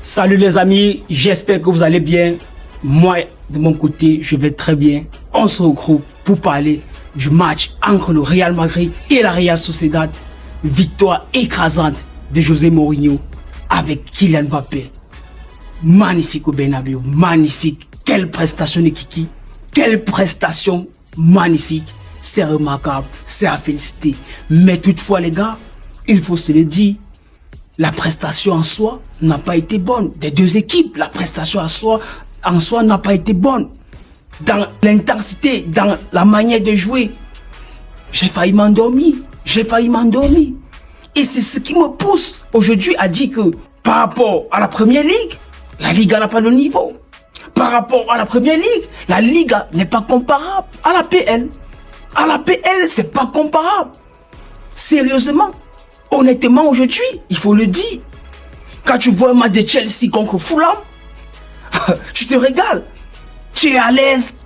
Salut les amis, j'espère que vous allez bien. Moi, de mon côté, je vais très bien. On se retrouve pour parler du match entre le Real Madrid et la Real Sociedad. Victoire écrasante de José Mourinho avec Kylian Mbappé. Magnifique au Bernabéu, magnifique. Quelle prestation de Kiki, quelle prestation magnifique. C'est remarquable, c'est à féliciter. Mais toutefois les gars, il faut se le dire, la prestation en soi n'a pas été bonne. Des deux équipes, la prestation en soi n'a pas été bonne. Dans l'intensité, dans la manière de jouer, j'ai failli m'endormir. Et c'est ce qui me pousse aujourd'hui à dire que par rapport à la Première Ligue, la Liga n'a pas le niveau. Par rapport à la Première Ligue, la Liga n'est pas comparable à la PL. À la PL, c'est pas comparable. Sérieusement. Honnêtement, aujourd'hui, il faut le dire. Quand tu vois un match de Chelsea contre Fulham, tu te régales. Tu es à l'aise.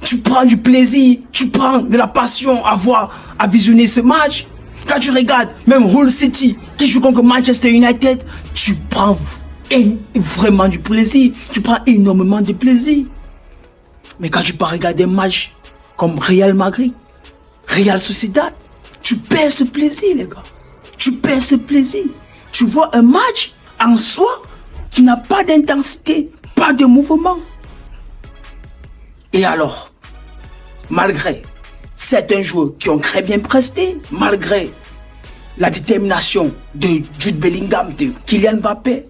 Tu prends du plaisir. Tu prends de la passion à visionner ce match. Quand tu regardes même Hull City qui joue contre Manchester United, tu prends vraiment du plaisir. Tu prends énormément de plaisir. Mais quand tu peux regarder un match comme Real Madrid, Real Sociedad, tu perds ce plaisir, les gars. Tu perds ce plaisir. Tu vois un match en soi qui n'a pas d'intensité, pas de mouvement. Et alors, malgré certains joueurs qui ont très bien presté, malgré la détermination de Jude Bellingham, de Kylian Mbappé,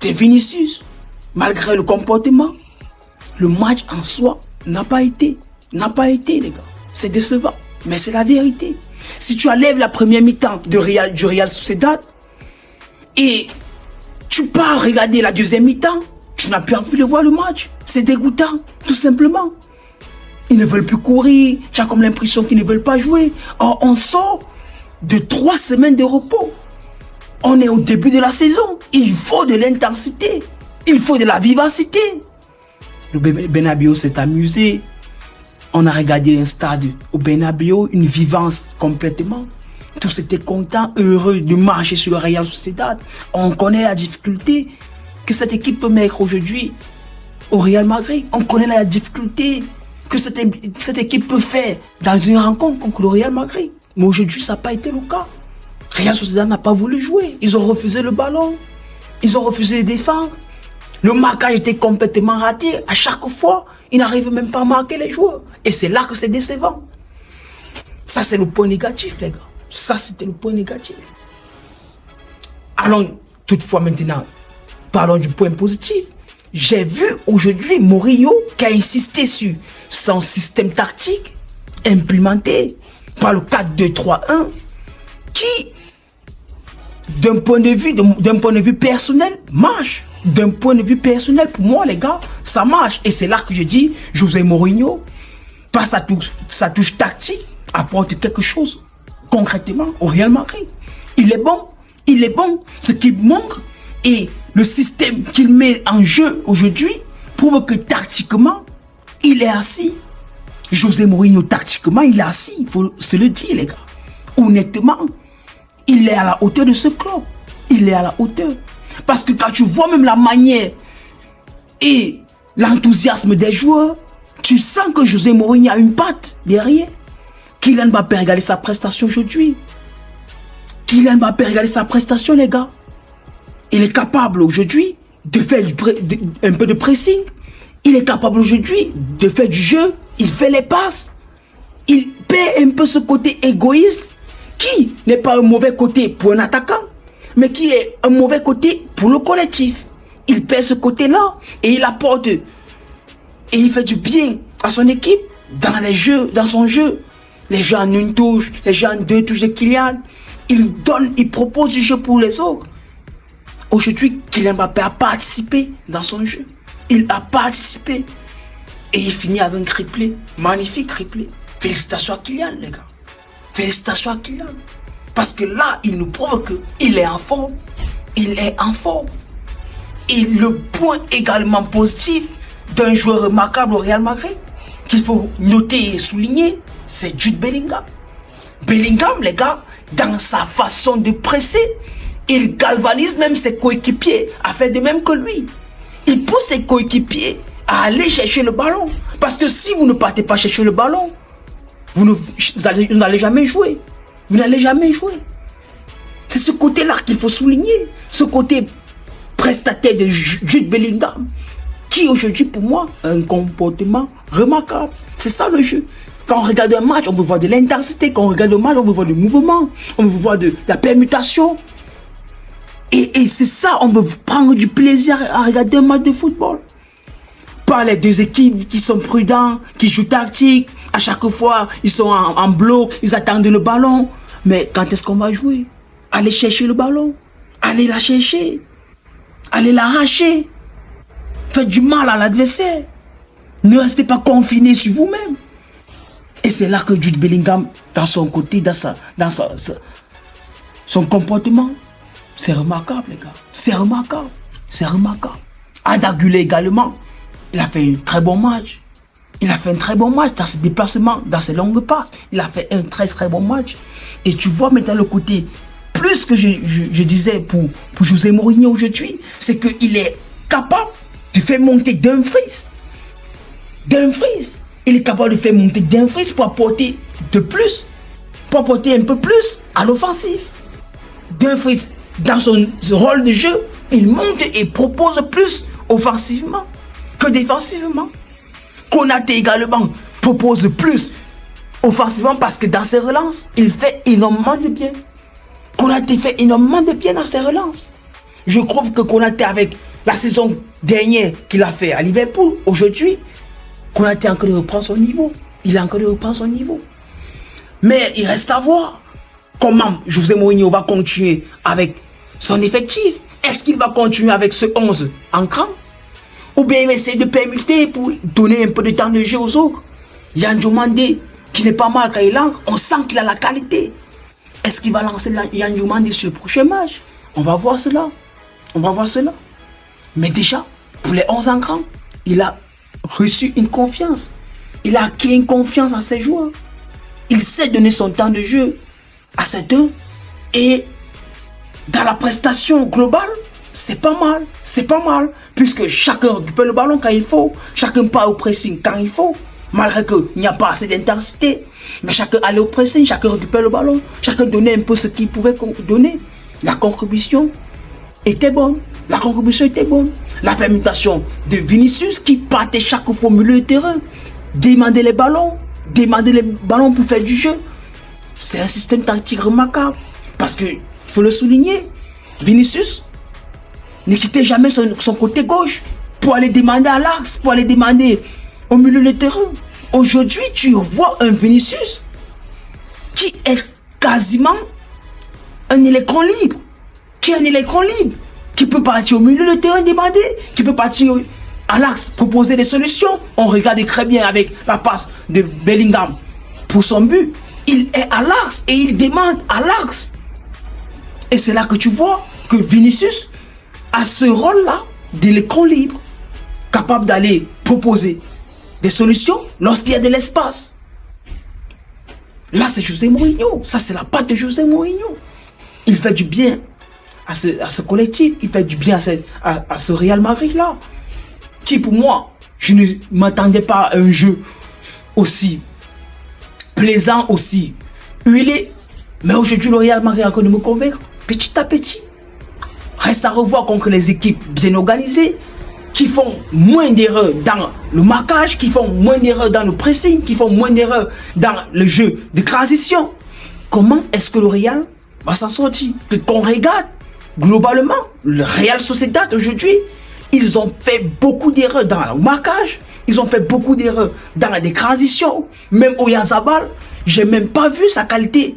de Vinicius, malgré le comportement, le match en soi n'a pas été, les gars. C'est décevant, mais c'est la vérité. Si tu enlèves la première mi-temps du Real Sociedad et tu pars regarder la deuxième mi-temps, tu n'as plus envie de voir le match. C'est dégoûtant, tout simplement. Ils ne veulent plus courir, tu as comme l'impression qu'ils ne veulent pas jouer. Or, on sort de 3 semaines de repos. On est au début de la saison. Il faut de l'intensité, il faut de la vivacité. Le Bernabéu s'est amusé. On a regardé un stade au Bernabéu, une vivance complètement. Tous étaient contents, heureux de marcher sur le Real Sociedad. On connaît la difficulté que cette équipe peut mettre aujourd'hui au Real Madrid. On connaît la difficulté que cette équipe peut faire dans une rencontre contre le Real Madrid. Mais aujourd'hui, ça n'a pas été le cas. Real Sociedad n'a pas voulu jouer. Ils ont refusé le ballon. Ils ont refusé de défendre. Le marquage était complètement raté. À chaque fois, ils n'arrivent même pas à marquer les joueurs. Et c'est là que c'est décevant. Ça, c'est le point négatif, les gars. Ça, c'était le point négatif. Allons toutefois maintenant, parlons du point positif. J'ai vu aujourd'hui Mourinho qui a insisté sur son système tactique implémenté par le 4-2-3-1 qui, d'un point de vue personnel, marche. D'un point de vue personnel, pour moi, les gars, ça marche. Et c'est là que je dis, José Mourinho, par sa touche tactique, apporte quelque chose concrètement au Real Madrid. Il est bon. Ce qu'il montre et le système qu'il met en jeu aujourd'hui prouve que tactiquement, il est assis. José Mourinho, tactiquement, il est assis. Il faut se le dire, les gars. Honnêtement, il est à la hauteur de ce club. Il est à la hauteur. Parce que quand tu vois même la manière et l'enthousiasme des joueurs, tu sens que José Mourinho a une patte derrière. Kylian Mbappé, regardez sa prestation aujourd'hui. Kylian Mbappé, regardez sa prestation, les gars. Il est capable aujourd'hui de faire un peu de pressing. Il est capable aujourd'hui de faire du jeu. Il fait les passes. Il perd un peu ce côté égoïste qui n'est pas un mauvais côté pour un attaquant, mais qui est un mauvais côté pour le collectif. Il perd ce côté-là et il apporte et il fait du bien à son équipe dans les jeux, dans son jeu. Les gens en une touche, les gens en 2 touches de Kylian. Il propose du jeu pour les autres. Aujourd'hui, Kylian Mbappé a participé dans son jeu. Il a participé et il finit avec un triplé, magnifique triplé. Félicitations à Kylian, les gars. Félicitations à Kylian. Parce que là, il nous prouve qu'il est en forme. Il est en forme. Et le point également positif d'un joueur remarquable au Real Madrid, qu'il faut noter et souligner, c'est Jude Bellingham. Bellingham, les gars, dans sa façon de presser Il galvanise même ses coéquipiers à faire de même que lui. Il pousse ses coéquipiers à aller chercher le ballon. Parce que si vous ne partez pas chercher le ballon, vous n'allez jamais jouer. Vous n'allez jamais jouer. C'est ce côté-là qu'il faut souligner. Ce côté prestataire de Jude Bellingham, qui aujourd'hui pour moi a un comportement remarquable. C'est ça le jeu. Quand on regarde un match, on veut voir de l'intensité. Quand on regarde le match, on veut voir du mouvement. On veut voir de la permutation. Et c'est ça, on veut prendre du plaisir à regarder un match de football. Pas les deux équipes qui sont prudents, qui jouent tactique. À chaque fois, ils sont en bloc, ils attendent le ballon. Mais quand est-ce qu'on va jouer? Allez chercher le ballon. Allez la chercher. Allez l'arracher. Faites du mal à l'adversaire. Ne restez pas confinés sur vous-même. Et c'est là que Jude Bellingham, dans son côté, dans son comportement, c'est remarquable, les gars. C'est remarquable. C'est remarquable. Arda Güler également, il a fait un très bon match. Il a fait un très bon match dans ses déplacements, dans ses longues passes. Il a fait un très très bon match. Et tu vois maintenant le côté, plus que je disais pour José Mourinho aujourd'hui, c'est qu'il est capable de faire monter Dumfries. Dumfries. Il est capable de faire monter Dumfries pour apporter de plus, pour apporter un peu plus à l'offensive. Dumfries, dans son rôle de jeu, il monte et propose plus offensivement que défensivement. Konaté également propose plus offensivement parce que dans ses relances, il fait énormément de bien. Konaté fait énormément de bien dans ses relances. Je trouve que Konaté, avec la saison dernière qu'il a fait à Liverpool, aujourd'hui, Konaté a encore de reprendre son niveau. Il a encore de reprendre son niveau. Mais il reste à voir comment José Mourinho va continuer avec son effectif. Est-ce qu'il va continuer avec ce 11 en cran? Ou bien il va essayer de permuter pour donner un peu de temps de jeu aux autres? Yan Diomandé, qui n'est pas mal quand il entre, on sent qu'il a la qualité. Est-ce qu'il va lancer Yan Diomandé sur le prochain match? On va voir cela. On va voir cela. Mais déjà, pour les 11 en cran, il a reçu une confiance. Il a acquis une confiance en ses joueurs. Il sait donner son temps de jeu à certains. Et dans la prestation globale, c'est pas mal. C'est pas mal. Puisque chacun récupère le ballon quand il faut. Chacun part au pressing quand il faut. Malgré qu'il n'y a pas assez d'intensité. Mais chacun allait au pressing, chacun récupère le ballon. Chacun donnait un peu ce qu'il pouvait donner. La contribution était bonne. La contribution était bonne. La permutation de Vinicius qui partait chaque fois au milieu de terrain. Demander les ballons pour faire du jeu. C'est un système tactique remarquable. Parce que, il faut le souligner, Vinicius ne quittait jamais son côté gauche pour aller demander à l'axe, pour aller demander au milieu de terrain. Aujourd'hui, tu vois un Vinicius qui est quasiment un électron libre. Qui peut partir au milieu de terrain demander, qui peut partir à l'axe proposer des solutions. On regarde très bien avec la passe de Bellingham pour son but. Il est à l'axe et il demande à l'axe. Et c'est là que tu vois que Vinicius a ce rôle-là d'électron libre, capable d'aller proposer des solutions lorsqu'il y a de l'espace. Là, c'est José Mourinho. Ça, c'est la patte de José Mourinho. Il fait du bien à ce collectif. Il fait du bien à ce Real Madrid-là. Qui, pour moi, je ne m'attendais pas à un jeu aussi plaisant, aussi huilé. Mais aujourd'hui, le Real Madrid a encore de me convaincre petit à petit. Reste à revoir contre les équipes bien organisées, qui font moins d'erreurs dans le marquage, qui font moins d'erreurs dans le pressing, qui font moins d'erreurs dans le jeu de transition. Comment est-ce que le Real va s'en sortir? Qu'on regarde globalement, le Real Sociedad aujourd'hui, ils ont fait beaucoup d'erreurs dans le marquage, ils ont fait beaucoup d'erreurs dans les transitions. Même Oyarzabal, j'ai même pas vu sa qualité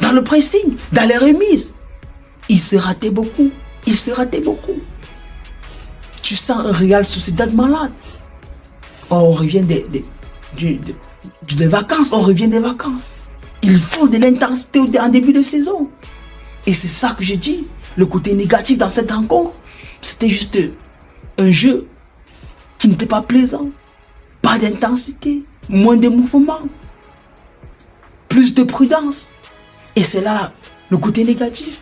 dans le pressing, dans les remises. Il se ratait beaucoup. Tu sens un Real Sociedad malade. On revient des vacances, Il faut de l'intensité en début de saison. Et c'est ça que j'ai dit. Le côté négatif dans cette rencontre, c'était juste un jeu qui n'était pas plaisant. Pas d'intensité, moins de mouvement, plus de prudence. Et c'est là le côté négatif.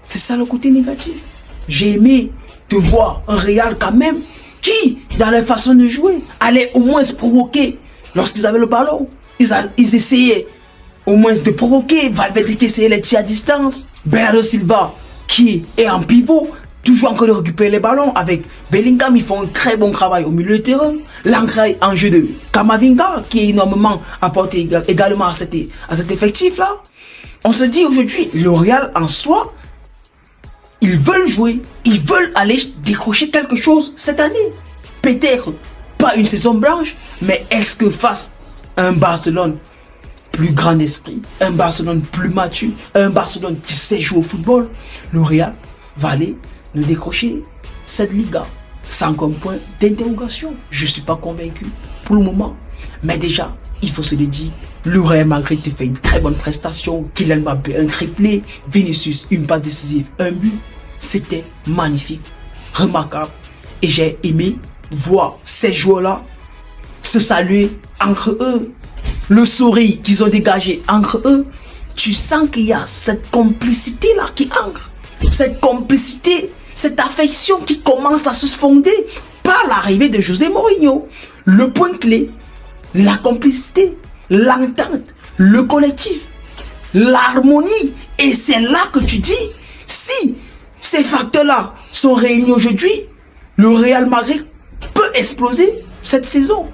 C'est ça le côté négatif. J'ai aimé de voir un Real quand même qui, dans leur façon de jouer, allait au moins se provoquer lorsqu'ils avaient le ballon. Ils essayaient au moins de provoquer. Valverde qui essayait les tirs à distance. Bernardo Silva qui est en pivot, toujours en train de récupérer les ballons. Avec Bellingham, ils font un très bon travail au milieu de terrain. L'ancrage en jeu de Camavinga qui est énormément apporté également à cet effectif-là. On se dit aujourd'hui, le Real en soi, ils veulent jouer, ils veulent aller décrocher quelque chose cette année. Peut-être pas une saison blanche, mais est-ce que face à un Barcelone plus grand d'esprit, un Barcelone plus mature, un Barcelone qui sait jouer au football, le Real va aller nous décrocher cette Liga sans comme point d'interrogation? Je ne suis pas convaincu pour le moment, mais déjà, il faut se le dire, le Real Madrid te fait une très bonne prestation. Kylian Mbappé, un triplé. Vinicius, une passe décisive, un but. C'était magnifique, remarquable. Et j'ai aimé voir ces joueurs-là se saluer entre eux. Le sourire qu'ils ont dégagé entre eux. Tu sens qu'il y a cette complicité-là qui ancre. Cette complicité, cette affection qui commence à se fonder par l'arrivée de José Mourinho. Le point clé, la complicité, l'entente, le collectif, l'harmonie. Et c'est là que tu dis, si ces facteurs-là sont réunis aujourd'hui, le Real Madrid peut exploser cette saison.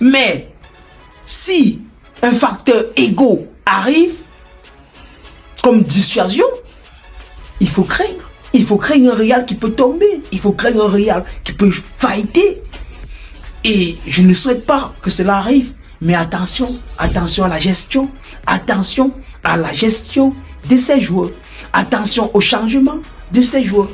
Mais si un facteur égo arrive comme dissuasion, il faut craindre. Il faut craindre un Real qui peut tomber. Il faut craindre un Real qui peut failliter. Et je ne souhaite pas que cela arrive. Mais attention, attention à la gestion. Attention à la gestion de ces joueurs. Attention au changement de ces joueurs.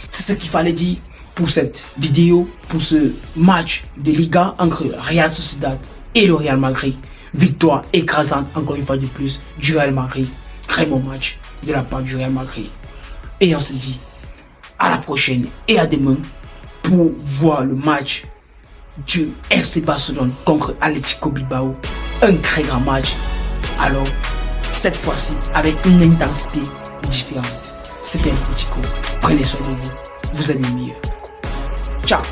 C'est ce qu'il fallait dire pour cette vidéo, pour ce match de Liga entre Real Sociedad et le Real Madrid. Victoire écrasante, encore une fois de plus, du Real Madrid. Très bon match de la part du Real Madrid. Et on se dit à la prochaine et à demain pour voir le match du FC Barcelone contre Atlético Bilbao. Un très grand match. Alors, cette fois-ci, avec une intensité différente. C'était le Fotico. Prenez soin de vous. Vous êtes les meilleurs. Ciao.